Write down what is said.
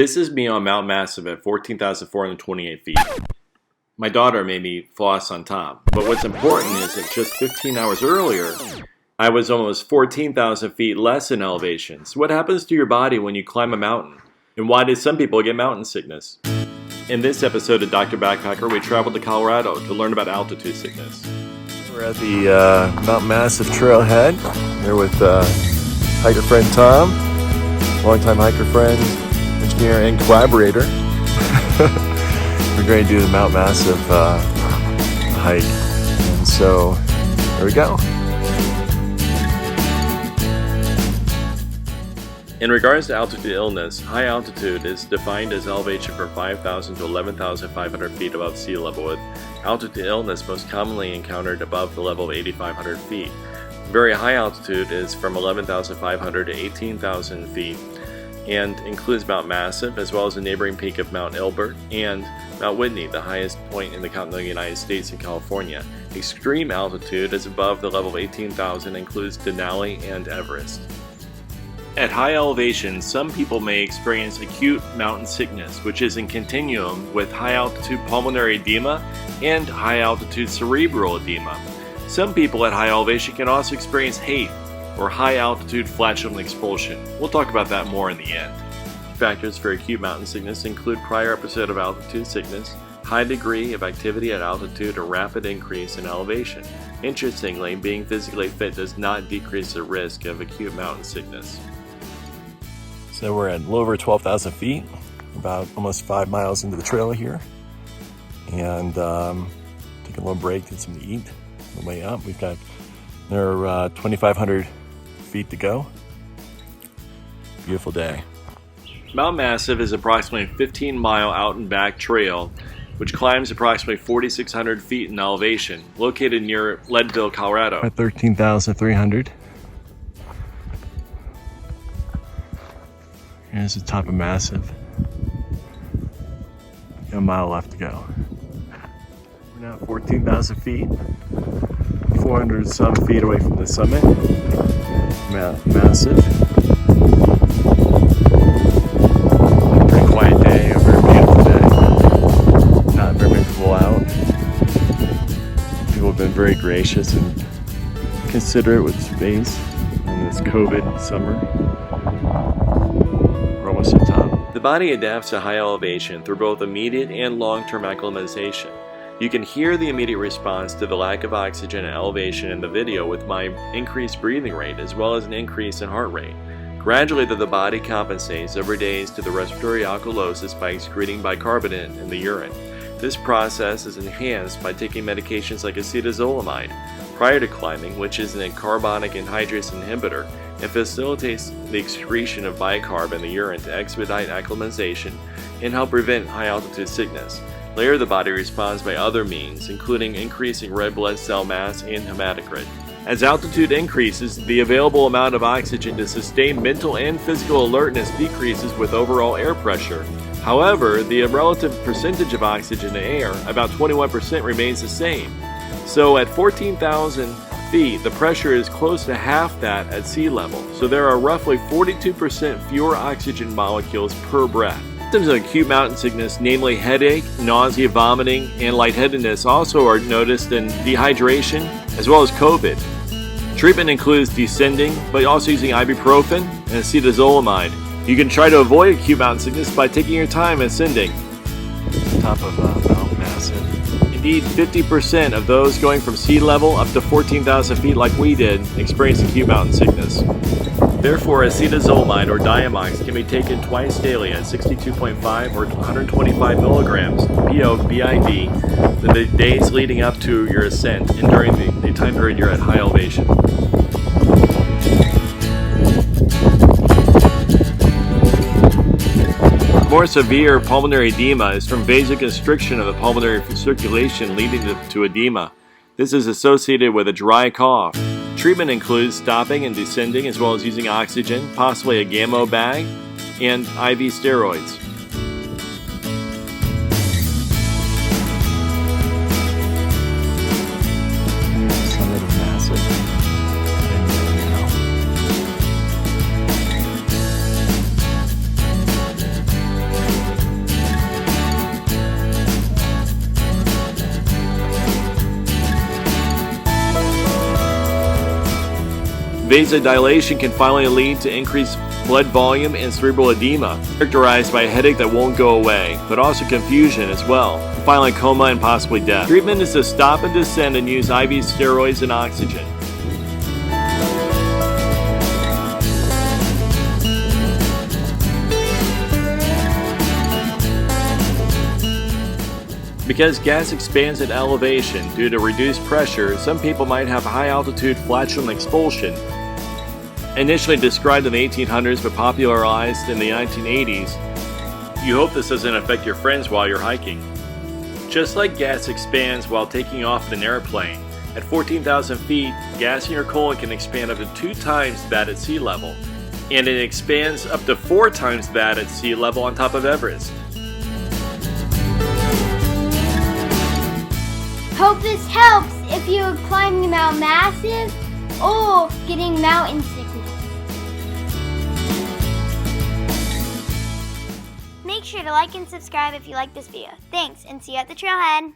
This is me on Mount Massive at 14,428 feet. My daughter made me floss on top, but what's important is that just 15 hours earlier, I was almost 14,000 feet less in elevation. So what happens to your body when you climb a mountain? And why do some people get mountain sickness? In this episode of Dr. Backpacker, we traveled to Colorado to learn about altitude sickness. We're at the Mount Massive trailhead. Here with hiker friend Tom, longtime hiker friend, engineer, and collaborator. We're going to do the Mount Massive hike. And so, here we go. In regards to altitude illness, high altitude is defined as elevation from 5,000 to 11,500 feet above sea level, with altitude illness most commonly encountered above the level of 8,500 feet. Very high altitude is from 11,500 to 18,000 feet and includes Mount Massive as well as the neighboring peak of Mount Elbert and Mount Whitney, the highest point in the continental United States and California. Extreme altitude is above the level of 18,000 and includes Denali and Everest. At high elevation, some people may experience acute mountain sickness, which is in continuum with high altitude pulmonary edema and high altitude cerebral edema. Some people at high elevation can also experience HAPE, or high altitude flatulence expulsion. We'll talk about that more in the end. Factors for acute mountain sickness include prior episode of altitude sickness, high degree of activity at altitude, or rapid increase in elevation. Interestingly, being physically fit does not decrease the risk of acute mountain sickness. So we're at a little over 12,000 feet, about almost 5 miles into the trail here. And take a little break, get something to eat on the way up. We've got another 2,500 feet to go. Beautiful day. Mount Massive is approximately a 15-mile out and back trail which climbs approximately 4,600 feet in elevation, located near Leadville, Colorado. At 13,300. Here's the top of Massive. Got a mile left to go. We're now at 14,000 feet, 400 some feet away from the summit. Massive. Pretty quiet day, a very beautiful day. Not very many people out. People have been very gracious and considerate with space in this COVID summer. The body adapts to high elevation through both immediate and long-term acclimatization. You can hear the immediate response to the lack of oxygen at elevation in the video with my increased breathing rate as well as an increase in heart rate. Gradually, the body compensates over days to the respiratory alkalosis by excreting bicarbonate in the urine. This process is enhanced by taking medications like acetazolamide prior to climbing, which is a carbonic anhydrase inhibitor, and facilitates the excretion of bicarb in the urine to expedite acclimatization and help prevent high altitude sickness. Later, the body responds by other means, including increasing red blood cell mass and hematocrit. As altitude increases, the available amount of oxygen to sustain mental and physical alertness decreases with overall air pressure. However, the relative percentage of oxygen in air, about 21%, remains the same. So at 14,000 feet, the pressure is close to half that at sea level. So there are roughly 42% fewer oxygen molecules per breath. Symptoms of acute mountain sickness, namely headache, nausea, vomiting, and lightheadedness, also are noticed in dehydration as well as COVID. Treatment includes descending, but also using ibuprofen and acetazolamide. You can try to avoid acute mountain sickness by taking your time ascending. Top of Mount Massive. Indeed, 50% of those going from sea level up to 14,000 feet like we did experience acute mountain sickness. Therefore, acetazolamide or Diamox can be taken twice daily at 62.5 or 125 milligrams BID the days leading up to your ascent and during the time period you're at high elevation. More severe pulmonary edema is from vasoconstriction of the pulmonary circulation leading to edema. This is associated with a dry cough. Treatment includes stopping and descending as well as using oxygen, possibly a Gammo bag, and IV steroids. Summit of Massive. Vasodilation can finally lead to increased blood volume and cerebral edema, characterized by a headache that won't go away, but also confusion as well. And finally, coma and possibly death. Treatment is to stop and descend and use IV steroids and oxygen. Because gas expands at elevation due to reduced pressure, some people might have high altitude flatulence expulsion. Initially described in the 1800s but popularized in the 1980s, you hope this doesn't affect your friends while you're hiking. Just like gas expands while taking off in an airplane, at 14,000 feet, gas in your colon can expand up to 2 times that at sea level, and it expands up to 4 times that at sea level on top of Everest. Hope this helps if you're climbing Mount Massive or getting mountain sickness. Make sure to like and subscribe if you like this video. Thanks, and see you at the trailhead.